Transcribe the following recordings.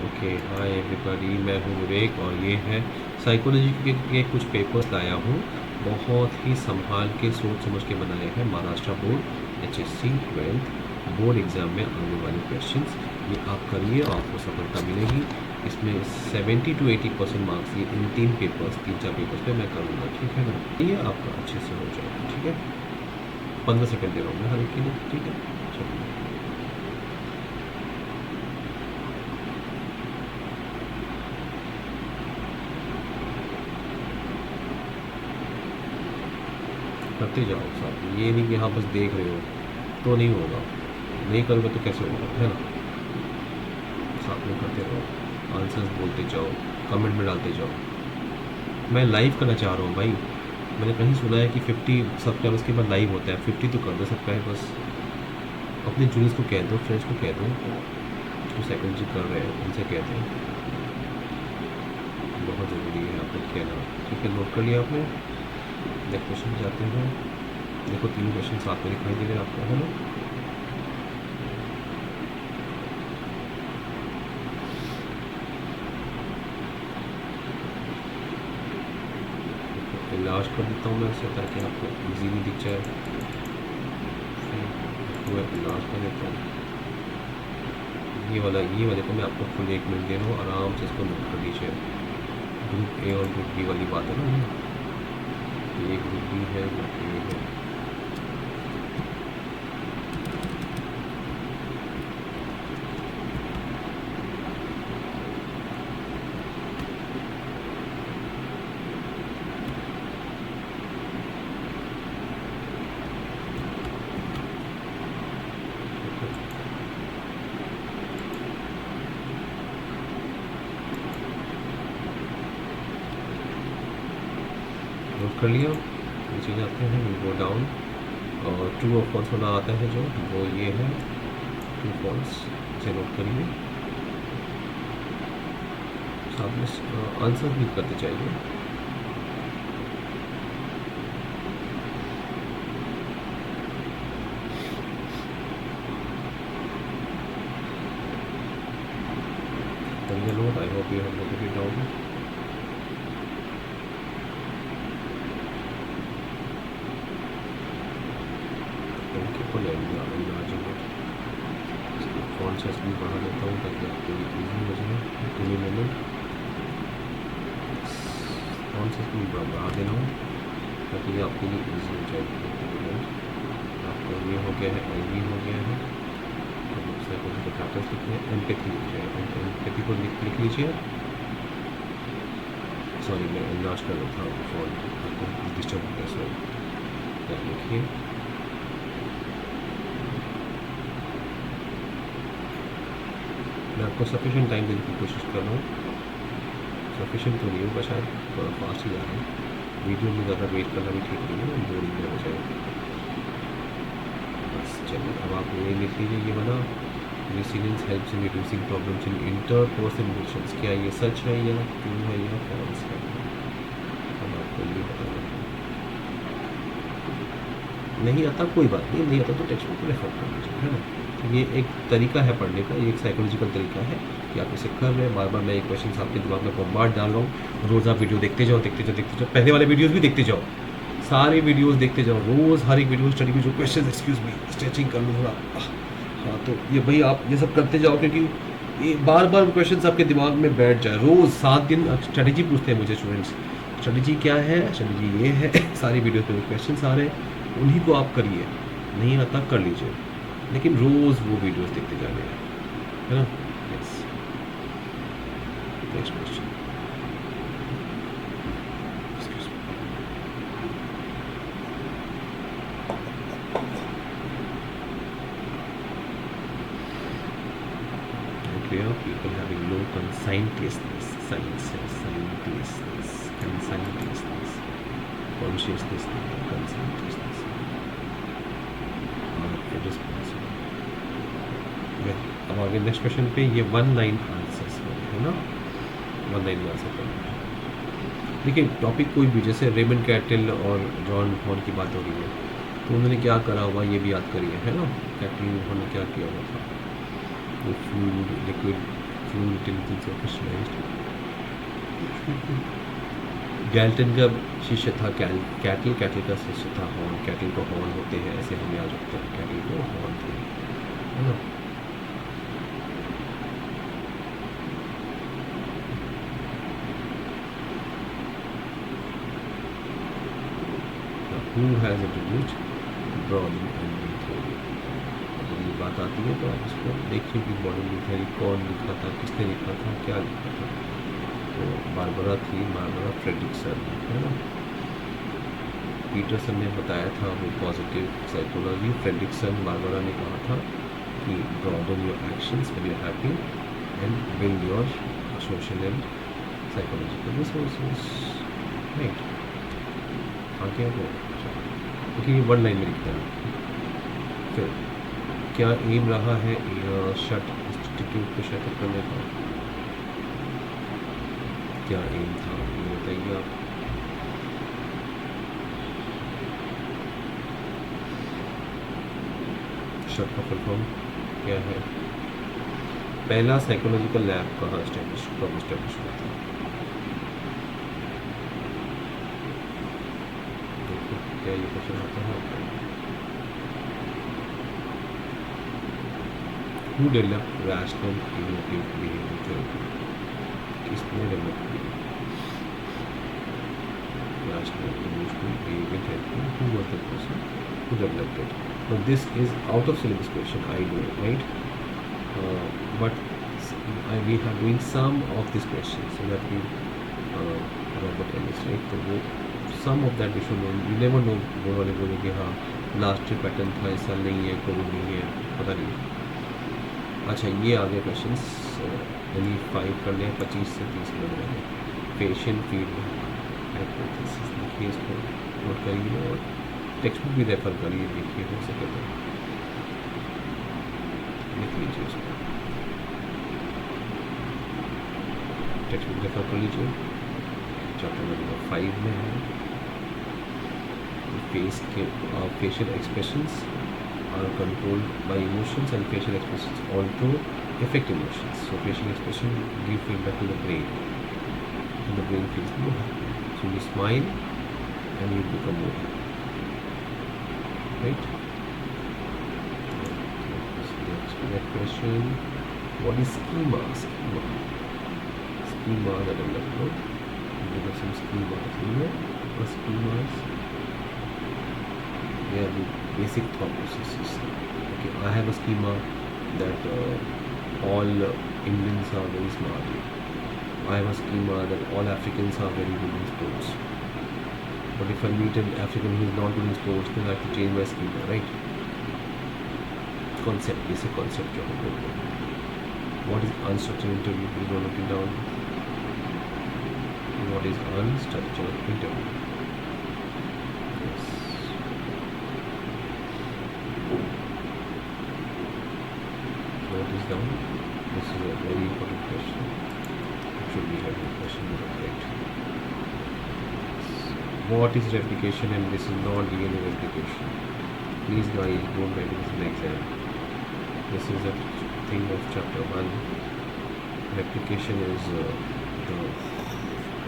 Okay, hi everybody, मैं हूँ विवेक और ये है साइकोलॉजी के कुछ पेपर्स लाया हूँ। बहुत ही संभाल के सोच समझ के बनाए हैं। Maharashtra board HSC 12th board exam में आने वाले क्वेश्चंस ये आप करिए, आपको सफलता मिलेगी। इसमें 70 to 80% मार्क्स ये इन 3 4 पेपर्स पे मैं करूँगा, ठीक है ना। ये आपका अच्छे से हो जाएगा, ठीक है। 15 सेकेंड दे रहा हूँ मैं हर एक के लिए, ठीक है। चलिए करते जाओ साथ में। ये नहीं कि हाँ बस देख रहे हो तो नहीं होगा, नहीं करोगे तो कैसे होगा, है ना। साथ में करते रहो, आंसर्स बोलते जाओ, कमेंट में डालते जाओ। मैं लाइव करना चाह रहा हूँ भाई। मैंने कहीं सुना है कि 50 सब्सक्राइबर्स के बाद लाइव होता है। 50 तो कर दो सब्सक्राइबर्स, अपने जूनियर्स को कह दो, फ्रेंड्स को कह दो, जो सेकंड जी कर रहे हैं उनसे कह दो। बहुत ज़रूरी है आपको कहना, ठीक है। नोट कर लिया आपने। नेक्स्ट क्वेश्चन जाते हैं। देखो 3 क्वेश्चन साथ में दिखाई दे रहे हैं आपको, है ना। लास्ट कर देता हूँ मैं इसे ताकि आपको इजीली दिख जाए। लास्ट कर देता हूँ ये वाले को मैं आपको फुल 1 मिनट दे रहा हूँ, आराम से इसको नोट कर लीजिए। ग्रुप ए और ग्रुप बी वाली बात है ना, ये ग्रुप बी है, ग्रुप ए है। नोट कर लिया। नीचे जाते हैं, वी गो डाउन और ट्रू और फॉल्स वाला आता है जो, वो ये है ट्रू फॉल्स, इसे नोट करिए। साथ में आंसर भी करते चाहिए। Note, I hope you have noted it down. Font भी बढ़ा देता हूँ ताकि आपको ईजी हो जाए। एनी मोमेंट फॉन्ट भी बढ़ा दे रहा हूँ ताकि ये आपके लिए ईजी हो जाए। आपका ये हो गया है, आई भी हो गया है। कैपिटल्स लिखिए, एम्पैथी लिख जाए, एम्पैथी को लिख लीजिए। सॉरी मैं लास्ट कर रहा था, फॉन्ट डिस्टर्ब हो गया, सॉरी। लिखिए मैं आपको सफिशेंट टाइम देने की कोशिश कर रहा हूँ। सफिशेंट तो नहीं होगा शायद, थोड़ा फास्ट ही जा रहा है। वीडियो में ज़्यादा वेट करना भी ठीक नहीं है, बोरिंग हो जाएगा। बस चलिए, अब आप ये लिख लीजिए, ये बना resilience helps in reducing problems in interpersonal relations. क्या ये सच है या ट्रू है या फॉल्स है, अब आपको ये बताना है। नहीं आता कोई बात नहीं आता तो टेक्स्ट बुक रेफर कर लीजिए, है ना। तो ये एक तरीका है पढ़ने का, ये एक साइकोलॉजिकल तरीका है कि आप इसे कर रहे हैं। बार बार मैं एक क्वेश्चन आपके दिमाग में बॉम्बार्ड डाल रहा हूँ। रोज़ आप वीडियो देखते जाओ, पहले वाले वीडियोज़ भी देखते जाओ, सारे वीडियोज़ देखते जाओ, रोज़ हर एक वीडियो स्टडी की जो क्वेश्चन, एक्सक्यूज़ मी स्ट्रेचिंग कर लो थोड़ा। हाँ तो ये भाई आप ये सब करते जाओ, क्योंकि ये बार बार क्वेश्चन आपके दिमाग में बैठ जाए। रोज़ 7 दिन स्ट्रेटजी पूछते हैं मुझे स्टूडेंट्स, स्ट्रेटजी क्या है, स्ट्रेटजी ये है। सारी वीडियो पे क्वेश्चन आ रहे हैं, उन्हीं को आप करिए। नहीं आता कर लीजिए, लेकिन रोज़ वो वीडियोस देखते जाने हैं, है ना। Yes, next question. People having low conscientiousness, conscientiousness, consciousness, conscientiousness. अब आगे नेक्स्ट क्वेश्चन पे ये 1 लाइन आंसर्स है ना, 1 लाइन आंसर करना है। देखिए टॉपिक कोई भी, जैसे रेमंड कैटल और जॉन हॉर्न की बात हो रही है, तो उन्होंने क्या करा हुआ ये भी याद करिए, है ना। कैटल उन्होंने क्या किया हुआ था, वो fluid liquid flu intelligence officialized. Galton का शिष्य था कैटल, कैटल का शिष्य था हॉर्न। कैटल को हॉर्न होते हैं, ऐसे हम याद रखते हैं, कैटल को हॉर्न थे, है ना। Who has introduced Browning and Lee theory? अगर ये बात आती है तो आप इसको देखिए कि ब्राउनिंग ली थ्योरी कौन लिखा था, किसने लिखा था, क्या लिखा था। तो बारबरा थी, बारबरा फ्रेडरिक्सन, है ना। पीटरसन ने बताया था वो पॉजिटिव साइकोलॉजी। फ्रेडरिक्सन, बारबरा ने कहा था कि broaden your actions when you are happy and build your social and psychological resources, right. आगे वो क्योंकि ये वन लाइन में लिखता है। फिर क्या एम रहा है शट इंस्टीट्यूट को शट करने का? क्या एम था ये बताइए आप। शट का फुल फॉर्म क्या है? पहला साइकोलॉजिकल लैब कहाँ एस्टैब्लिश हुआ था? देखो क्या ये क्वेश्चन आता है आपको। Who developed rational emotive behavior therapy? किसने डेवलप किया rational emotional behavior therapy? Who was the person who developed it? Now this is out of syllabus question, I know, right? But we are doing some of these questions so that we Robert Ellis, right? तो वो some of that we should know. You never know वो वाले बोलेंगे हाँ last pattern था, इस साल नहीं है, कोविड नहीं है, पता नहीं। अच्छा ये आ गए क्वेश्चंस, यानी 5 करने हैं 25 से 30 मिनट में। पेशेंट फीडबैक हाइपोथेसिस लिखिए, इसको नोट करिए और टेक्स्ट बुक भी रेफर करिए, देखिए हो सके तो लिख लीजिए उसको, टेक्स्ट बुक रेफर कर लीजिए। चैप्टर नंबर 5 में है फेस के facial expressions are controlled by emotions and facial expressions also affect emotions. So facial expression give feedback to the brain and the brain feels more happy. So you smile and you become more happy, right? Next question, what is schema? Schema that I'm looking at. Give us some schemas, you know what schemas? Yeah, the basic thought processes. Okay, I have a schema that all Indians are very smart. I have a schema that all Africans are very good in sports. But if I meet an African who is not good in sports, then I have to change my schema, right? Concept, basic concept. What is unstructured interview? Please don't note it down. What is unstructured interview? Down. This is a very important question. It should be a question, right? What is replication? And this is not DNA replication. Please guys, don't write this in the exam. This is a thing of chapter 1. Replication is the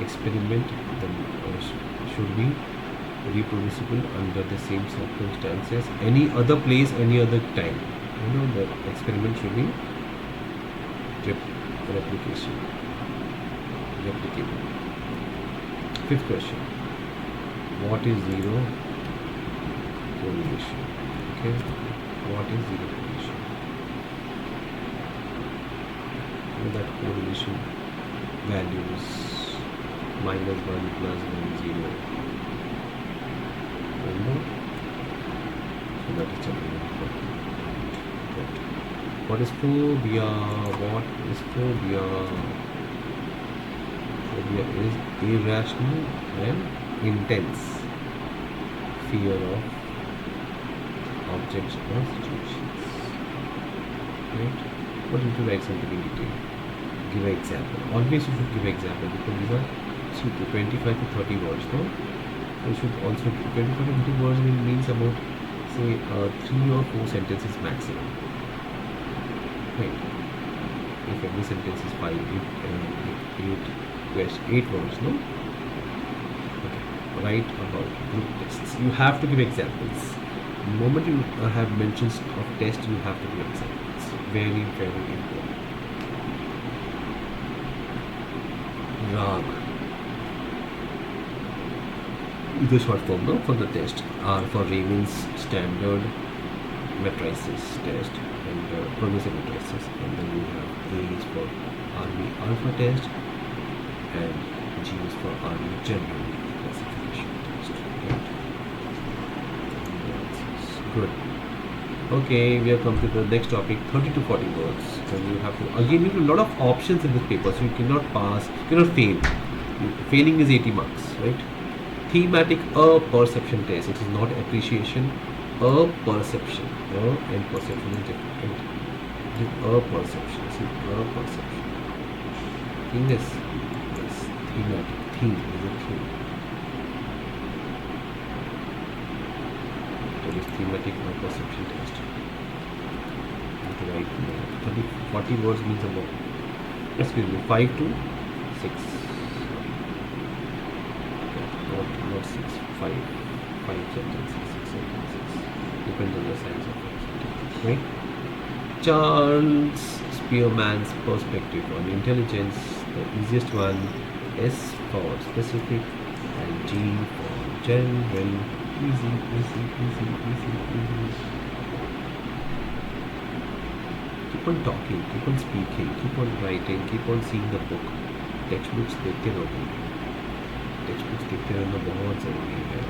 experiment that should be reproducible under the same circumstances, any other place, any other time. You know, the experiment should be replicable. Fifth question, what is zero correlation? Okay, what is zero correlation? You know that correlation values -1 +1 0. Remember? So that is something important. What is phobia? What is phobia? Phobia is irrational and intense fear of objects or situations. Right? But you should write something in detail. Give an example. Always you should give an example because these are 25 to 30 words. No? You should also 25 to 30 words means about say 3 or 4 sentences maximum. Right. If if every sentence is 8 words, no? Okay. Write about group tests. You have to give examples. The moment you have mentions of test, you have to give examples. Very, very important. RAG is the short form, no, for the test. R for Raven's standard matrices test and permissive matrices, and then you have A is for Army alpha test and G is for Army general classification test. Right? That's good. Okay, we have come to the next topic, 30 to 40 words. And you have to, again, you have a lot of options in this paper, so you cannot pass, you cannot fail. Failing is 80 marks, right? Thematic perception test. It is not appreciation. Perception. And perception is different. Perception. See, perception. In this, thematic. Theme is a theme. So this thematic perception test. Right. 30, 40 words means about, excuse me, 5 to 6. Not 6, 5 sentences, 6 sentences. Depends on the size of the sentence, right? Charles Spearman's perspective on intelligence. The easiest one, S for specific and G for general. Easy. Keep on talking, keep on speaking, keep on writing, keep on seeing the book. Textbooks देखते रहो. Textbooks देखते रहना बहुत ज़रूरी है.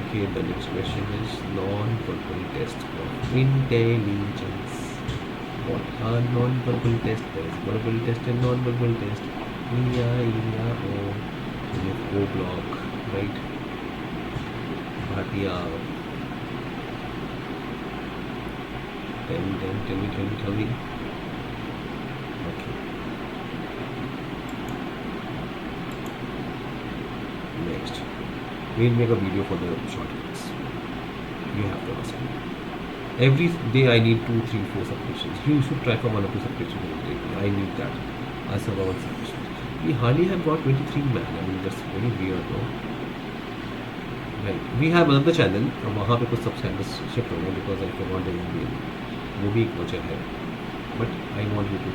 Okay, the next question is non-verbal tests for intelligence. What are non-verbal tests? There is verbal test and non-verbal test. O. O-block, right? Bhatia. Tell me. Okay. Next. We'll make a video for the shortcuts. You have to ask me. Every day I need 2, 3, 4 subscriptions. You should try for 1 or 2 subscriptions every day. I need that. I serve 1 subscription. We hardly have got 23 man. I mean, that's very weird, no? Right. We have another channel. वहाँ पे कुछ subscribers shift हो गए because I forgot the email. वो भी एक वजह है. But I want you to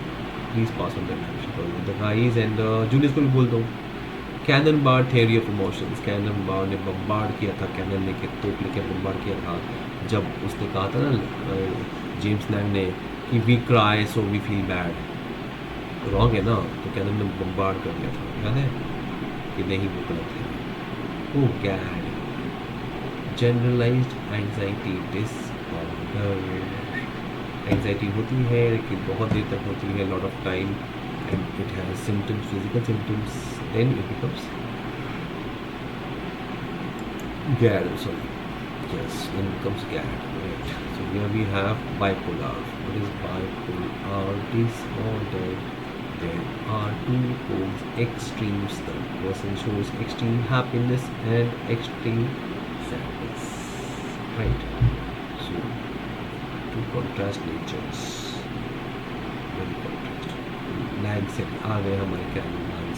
please pass on that information. The guys and juniors को भी बोल दो. Cannon Bard theory of emotions. Cannon Bard ने बम्बार्ड किया था, कैनन ने के तोप लेके बम्बार्ड किया था जब उसने कहा था ना जेम्स लैंग ने कि we cry so we feel bad. Wrong है ना, तो कैनन ने बम्बार्ड कर दिया था, याद है कि नहीं वो गलत है. Oh GAD. Generalized anxiety disorder. Anxiety होती है लेकिन बहुत देर तक होती है, lot of time, and it has symptoms, physical symptoms, then it becomes GAD. Sorry, yes, then it becomes GAD. Right. So here we have bipolar. What is bipolar disorder? There are 2 poles, extremes. The person shows extreme happiness and extreme sadness. Right. So 2 contrast natures. Very contrast. Lange से आ गए हमारे cannon Lang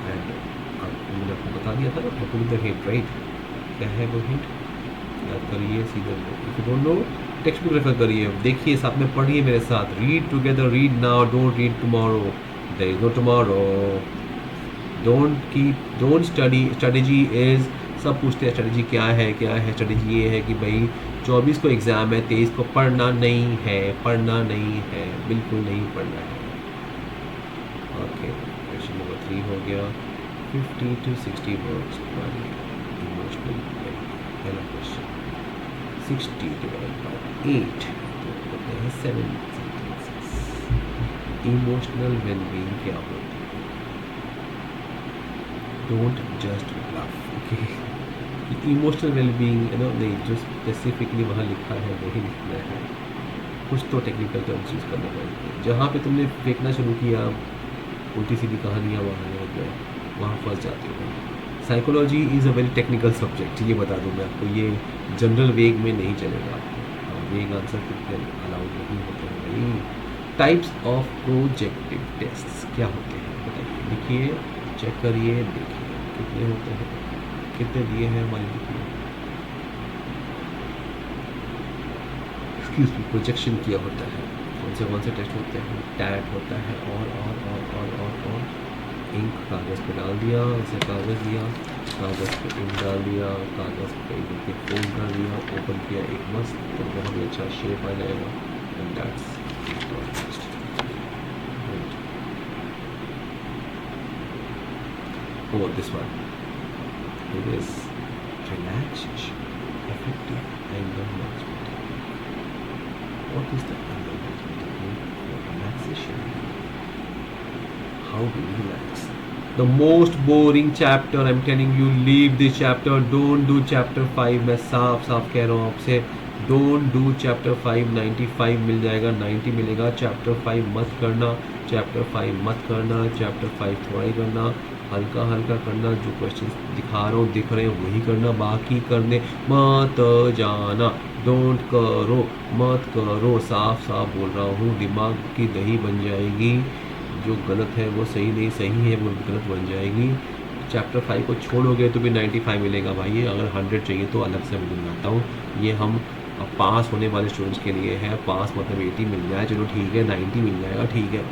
and मैंने आपको बता दिया था ना द हिंट, राइट? क्या है वो हिंट? याद करिए सीधे. If you don't know textbook refer करिए, देखिए, साथ में पढ़िए मेरे साथ. Read together, read now, don't read tomorrow. There is no tomorrow. Don't study. Strategy is, सब पूछते हैं स्ट्रेटजी क्या है. स्ट्रेटजी ये है कि भाई 24 को एग्ज़ाम है, 23 को पढ़ना नहीं है, बिल्कुल नहीं पढ़ना है. ओके, क्वेश्चन नंबर 3 हो गया. 50 to 60 words वाली इमोशनल. पहला क्वेश्चन 60 divided by 8 तो होते हैं 7 sentences. इमोशनल वेलबींग क्या होती है? Don't just bluff. Okay, emotional wellbeing नहीं, जो स्पेसिफिकली वहाँ लिखा है वही लिखना है. कुछ तो टेक्निकल टर्म्स यूज़ करना पड़ेगा. जहाँ पे तुमने फेंकना शुरू किया, उल्टी सीधी कहानियाँ वहाँ फंस जाती हो. Psychology is a very technical subject, ये बता दूँ मैं आपको. ये जनरल वेग में नहीं चलेगा. वेग आंसर कितने अलाउड नहीं होते हैं भाई. टाइप्स ऑफ प्रोजेक्टिव टेस्ट क्या होते हैं बताइए, लिखिए, चेक करिए, देखिए कितने होते हैं, कितने दिए हैं हमारे, लिखिए। एक्सक्यूज मी, प्रोजेक्शन क्या होता है, कौन से टेस्ट होते हैं, टैट होता है, और इंक कागज़ पे डाल दिया, ऐसे कागज़ लिया, कागज़ पे इंक डाल दिया, कागज़ पे इंक फोल्ड कर दिया, ओपन किया, एक मस्त तो बहुत ही अच्छा शेप आ जाएगा, and that's oh this one, it is relaxation, effective anger management. What is the anger management technique for relaxation? How do you relax? The most boring chapter, I'm telling you, leave this chapter, don't do chapter 5. मैं साफ साफ कह रहा हूँ आपसे, don't do chapter 5. 95 मिल जाएगा, 90 मिलेगा, chapter 5 मत करना, chapter 5 मत करना, chapter 5 थोड़ा ही करना, हल्का हल्का करना, जो क्वेश्चन दिखा रहा हूँ दिख रहे हैं वही करना, बाकी करने मत जाना, डोंट करो, मत करो, साफ साफ बोल रहा हूँ, दिमाग की दही बन जाएगी, जो गलत है वो सही नहीं, सही है वो गलत बन जाएगी। चैप्टर 5 को छोड़ोगे तो भी 95 मिलेगा भाई, अगर 100 चाहिए तो अलग से मैं बताता हूँ, ये हम पास होने वाले स्टूडेंट्स के लिए है, पास मतलब 80 मिल जाए चलो ठीक है, 90 मिल जाएगा ठीक है,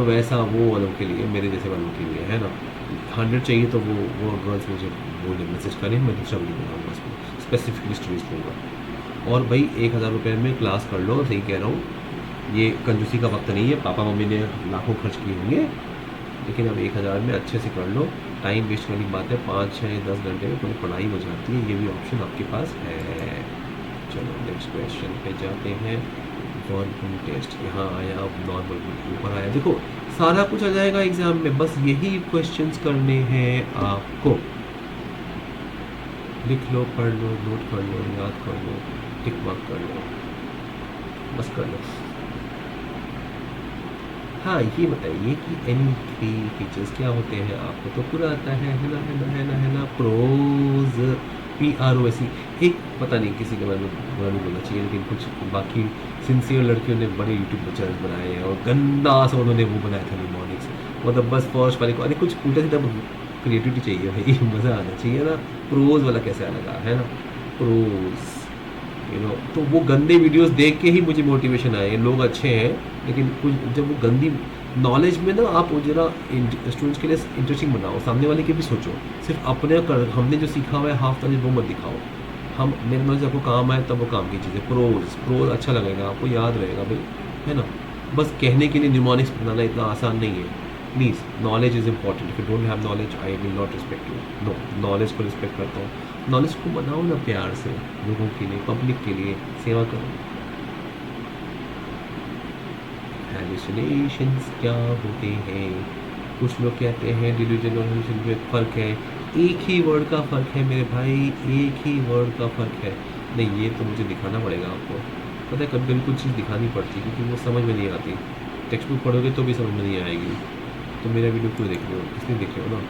वैसा वो वालों के लिए, मेरे जैसे वालों के लिए है ना। 100 चाहिए तो वो गर्ल्स मुझे बोले, मैसेज करें, मैं दूसरा वीडियो बनाऊँगा उसमें, स्पेसिफिकली स्टूडेंट्स लूँगा। और भाई 1000 रुपये में क्लास कर लो, सही कह रहा हूँ, ये कंजूसी का वक्त नहीं है, पापा मम्मी ने लाखों खर्च किए होंगे, लेकिन अब 1000 में अच्छे से कर लो, टाइम वेस्ट करने की बात है, 5, 6, 10 घंटे में पूरी पढ़ाई हो जाती है, ये भी ऑप्शन आपके पास है। चलो नेक्स्ट क्वेश्चन पे जाते हैं। वर्बल टेस्ट यहाँ आया, अब नॉर्मल ऊपर आया, देखो सारा कुछ आ जाएगा एग्जाम में, बस यही क्वेश्चंस करने हैं आपको, लिख लो, पढ़ लो, नोट कर लो, याद कर लो, टिक मार्क कर लो, बस कर लो। हाँ ये बताइए कि एनी 3 फीचर्स क्या होते हैं, आपको तो पूरा आता है ना, है ना, प्रोज, PROS, एक पता नहीं किसी के बारे में बुरा नहीं बोलना चाहिए, लेकिन कुछ बाकी सिंसियर लड़कियों ने बड़े यूट्यूब चैनल बनाए हैं और गंदा सा उन्होंने वो बनाया था निमोनिक्स, मतलब बस फर्स्ट वाले को, अरे कुछ उल्टा सीधा क्रिएटिविटी चाहिए भाई, मज़ा आना चाहिए ना, प्रोज वाला कैसे लगा है ना, प्रोज तो वो गंदे वीडियोस देख के ही मुझे मोटिवेशन आए, लोग अच्छे हैं लेकिन कुछ जब वो गंदी नॉलेज में ना, आप वो जरा स्टूडेंट्स के लिए इंटरेस्टिंग बनाओ, सामने वाले के भी सोचो, सिर्फ अपने कर, हमने जो सीखा हुआ है हाफ नॉलेज वो मत दिखाओ, हम मेरे नॉलेज आपको काम आए तब वो काम की चीज़ें, प्रोज अच्छा लगेगा आपको, याद रहेगा भाई, है ना, बस कहने के लिए निमोनिक्स बनाना इतना आसान नहीं है, please knowledge is important, if you don't have knowledge I will not respect you, no, knowledge को रिस्पेक्ट करता हूँ, नॉलेज को बनाओ ना प्यार से, लोगों के लिए, पब्लिक के लिए सेवा करो। हैलुसिनेशंस क्या होते हैं, कुछ लोग कहते हैं डिल्यूजन और हेलुसिनेशन में फ़र्क है, एक ही वर्ड का फ़र्क है मेरे भाई, एक ही वर्ड का फ़र्क है, नहीं ये तो मुझे दिखाना पड़ेगा आपको, पता है कभी कभी कुछ चीज़ दिखानी पड़ती है क्योंकि वो समझ में नहीं आती, टेक्स्ट बुक पढ़ोगे तो भी समझ में नहीं आएगी, तो मेरा वीडियो क्यों देख रहे हो, इसलिए देख रहे हो ना,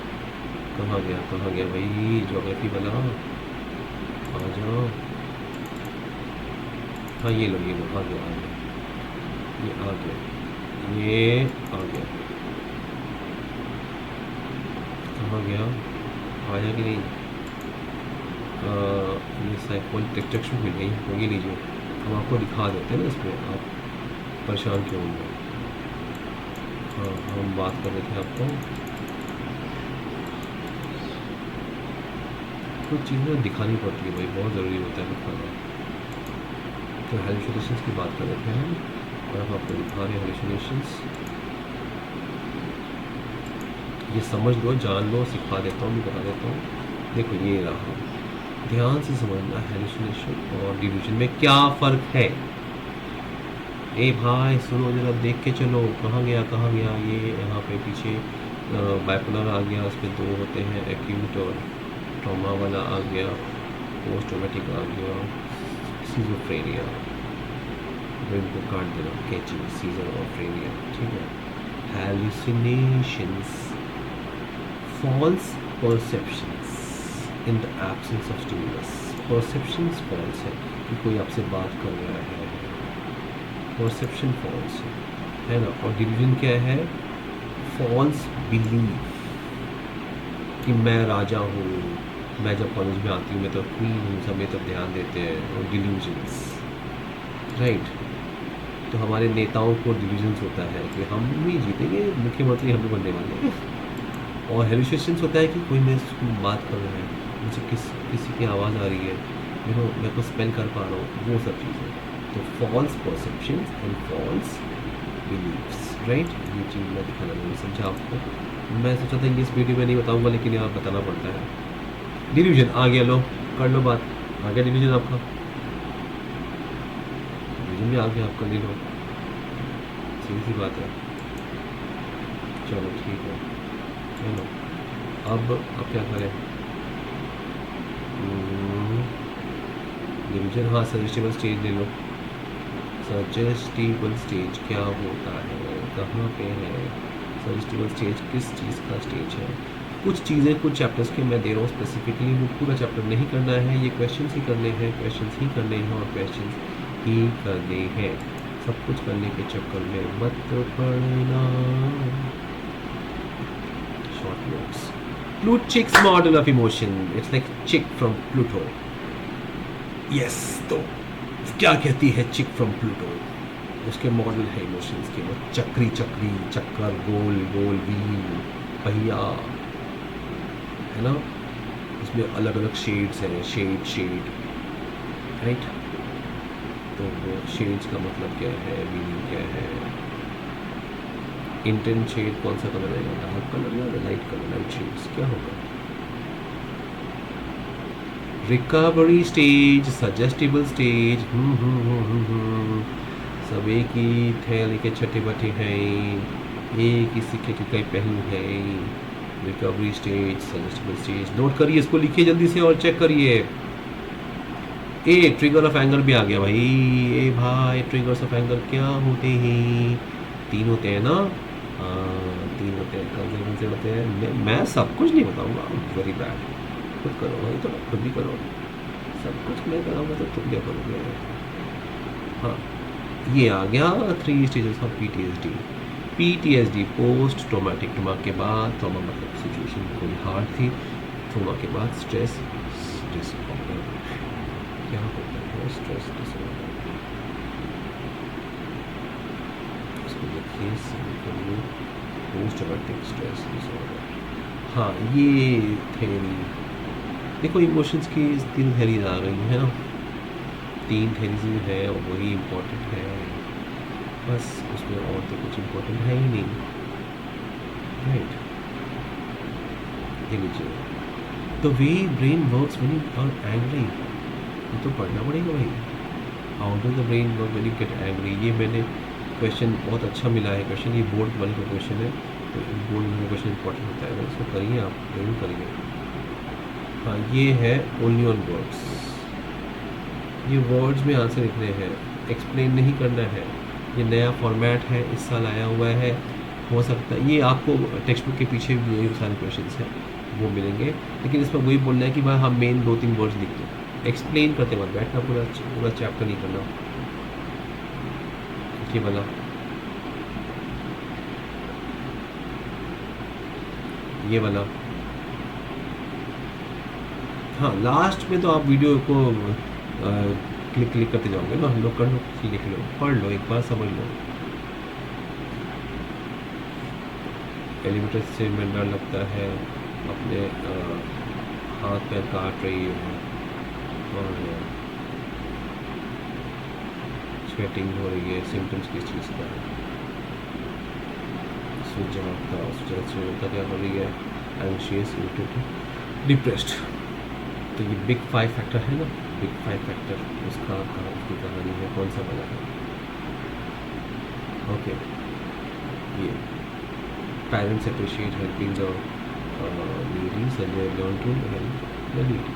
कहाँ गया भाई ज्योग्राफी वाला, आ जाओ, हाँ ये लो आ गया, ये आ गया, कहाँ गया, आया कि नहीं, ये साइकोल टेक्सचर मिल गई होगी, लीजिए हम आपको दिखा देते हैं ना, इसमें आप परेशान क्यों होंगे। हाँ हम बात कर रहे थे आपको, कुछ चीज़ें दिखानी पड़ती है भाई, बहुत ज़रूरी होता है दिखाना, तो हेलुसिनेशंस की बात कर रहे थे हम, और हम आपको दिखा रहे हैं हेलुसिनेशंस, ये समझ लो, जान लो, सिखा देता हूँ, मैं बता देता हूँ, देखो ये रहा, ध्यान से समझना हेलुसिनेशन और डिल्यूजन में क्या फ़र्क है। ए भाई सुनो जरा, देख के चलो, कहाँ गया, ये यहाँ पे पीछे बाइपोलर आ गया, उसमें 2 होते हैं, एक्यूट और ट्रॉमा वाला आ गया, पोस्ट ट्रॉमेटिक आ गया, सीजोफ्रेनिया, ब्रेन को काट देना, कैचिंग, सीजर और फ्रेनिया, ठीक है। Hallucinations, false perceptions in the absence of stimulus, perceptions false है कि कोई आपसे बात कर रहा है, परसेप्शन फॉल्स है, है ना। और डिल्यूजन क्या है? फॉल्स बिलीफ कि मैं राजा हूँ, मैं जब कॉलेज में आती हूँ मैं तो क्वीन हूँ, सब मेरे तरफ ध्यान देते हैं। और डिल्यूजन्स, राइट। तो हमारे नेताओं को डिल्यूजन्स होता है कि हम भी जीतेंगे, मुख्यमंत्री हम भी बनने वाले हैं। और हेलुसिनेशंस होता है कि कोई मेरे से बात कर रहा है, मुझे किसी की आवाज़ आ रही है, मैं को स्पेल कर पा रहा हूँ, वो सब चीज़ें। तो false perceptions and false beliefs, right. ये चीज़ मैं दिखाना नहीं समझा आपको। मैं सोचा था इस वीडियो में नहीं बताऊंगा, लेकिन यहाँ बताना पड़ता है। डिल्यूजन आ गया, लो कर लो बात, आ गया डिल्यूजन आपका, डिल्यूजन भी आ गया आपका, ले लो, सीधी सी बात है। चलो ठीक है, चलो अब क्या करें? डिवीजन, हाँ सजेस्टेबल स्टेज ले लो। सजेस्टेबल स्टेज क्या होता है, कहाँ पे है सजेस्टेबल स्टेज, किस चीज़ का स्टेज है? कुछ चीज़ें कुछ चैप्टर्स के मैं दे रहा हूँ स्पेसिफिकली, वो पूरा चैप्टर नहीं करना है, ये क्वेश्चंस ही करने हैं, क्वेश्चंस ही करने हैं और क्वेश्चंस ही करने हैं। सब कुछ करने के चक्कर में मत पड़ना। Short notes. Plutchik's model of emotion. It's like chick from Pluto. Yes, तो क्या कहती है चिक फ्रॉम प्लूटो? उसके मॉडल है इमोशंस के, वो चक्री चक्री चक्कर, गोल गोल व्हील, पहिया, है ना। उसमें अलग अलग शेड्स हैं, शेड, राइट। तो वो शेड्स का मतलब क्या है, मीनिंग क्या है? इंटेंट शेड कौन सा कलर है, डार्क कलर या लाइट कलर? लाइट शेड्स क्या होगा? रिकवरी स्टेज, सजेस्टेबल स्टेज, सब एक ही थैले के छठे बटे हैं, एक ही सिक्के के कई पहलू हैं। Recovery stage, suggestible stage, note करिए इसको, लिखिए जल्दी से और चेक करिए। ए ट्रिगर ऑफ एंगर भी आ गया भाई। ए भाई ट्रिगर्स ऑफ एंगर क्या होते हैं? 3 होते हैं ना, 3 होते हैं। कौन से होते हैं? मैं सब कुछ नहीं बताऊंगा, वेरी बैड। खुद करो भाई, तो खुद भी करो, सब कुछ मैं कराऊंगा तो तुम क्या करोगे? हाँ, ये आ गया 3 stages of PTSD. PTSD post traumatic, trauma के बाद, ट्रॉमा मतलब सिचुएशन कोई हार्ड थी, ट्रॉमा के बाद स्ट्रेस डिसऑर्डर। क्या होता है स्ट्रेस डिसऑर्डर? इसको देखिए, पोस्ट ट्रॉमेटिक स्ट्रेस डिसऑर्डर। हाँ, ये थ्योरी देखो, इमोशंस की 3 थेरीज आ गई है ना, 3 थेरीज है और वही इम्पोर्टेंट है, बस उसमें और तो कुछ इम्पोर्टेंट है ही नहीं, राइट। ये लीजिए, the way brain works when you are angry, ये तो पढ़ना पड़ेगा भाई। How do the brain work when you get angry? ये मैंने क्वेश्चन बहुत अच्छा मिला है, क्वेश्चन ये बोर्ड वाले का क्वेश्चन है, तो बोर्ड में क्वेश्चन इंपॉर्टेंट होता है, इसको करिए आप, जरूर करिए। हाँ, ये है ओनली ऑन वर्ड्स, ये वर्ड्स में आंसर लिखने हैं, एक्सप्लेन नहीं करना है। ये नया फॉर्मेट है, इस साल आया हुआ है, हो सकता है ये आपको टेक्स्ट बुक के पीछे भी यही सारे क्वेश्चंस हैं वो मिलेंगे, लेकिन इसमें वही बोलना है कि भाई हम मेन 2-3 वर्ड्स लिख दो, एक्सप्लेन करते मत बैठना, पूरा चैप्टर नहीं करना। ये वाला, ये वाला, हाँ लास्ट में तो आप वीडियो को क्लिक करते जाओगे ना, लो कर लो, लिख लो, पढ़ लो, एक बार समझ लो। एलिवेटर से में डर लगता है, अपने हाथ पैर काट रही है और स्वेटिंग हो रही है, सिम्टम्स किस चीज़ का है? सुजता क्या हो रही है? Anxious, irritated, depressed. तो ये बिग 5 फैक्टर है ना, बिग 5 फैक्टर, उसकी कहानी है, कौन सा वाला है? ओके, ये parents appreciate helping the needies and they learn to help the needy.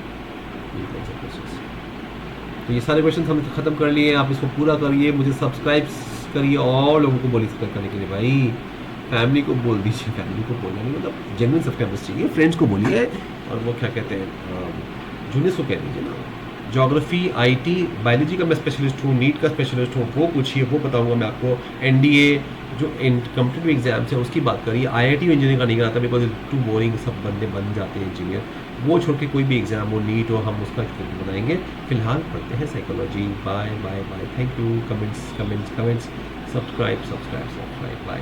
ये कौन सा प्रोसेस? तो ये सारे क्वेश्चन हमने ख़त्म कर लिए, आप इसको पूरा करिए, मुझे सब्सक्राइब करिए और लोगों को बोलिए सब्सक्राइब करने के लिए। भाई फैमिली को बोल दीजिए, फैमिली को बोलना नहीं, मतलब जेन्युइन सब्सक्राइबर्स चाहिए, फ्रेंड्स को बोलिए, और वो क्या कहते हैं जूनियर्स को कह दीजिए ना। ज्योग्राफी, आईटी, बायोलॉजी का मैं स्पेशलिस्ट हूँ, नीट का स्पेशलिस्ट हूँ, वो पूछिए, वो बताऊँगा मैं आपको। एनडीए जो कम्पिटेटिव एग्जाम्स है उसकी बात करिए, IIT इंजीनियरिंग का नहीं कराता बिकॉज टू बोरिंग, सब बंदे बन जाते हैं इंजीनियर। वो छोड़ के कोई भी एग्जाम हो, नीट हो, हम उसका बनाएंगे। फिलहाल पढ़ते हैं psychology. Bye bye bye, thank you. Comments comments comments, subscribe subscribe subscribe, bye.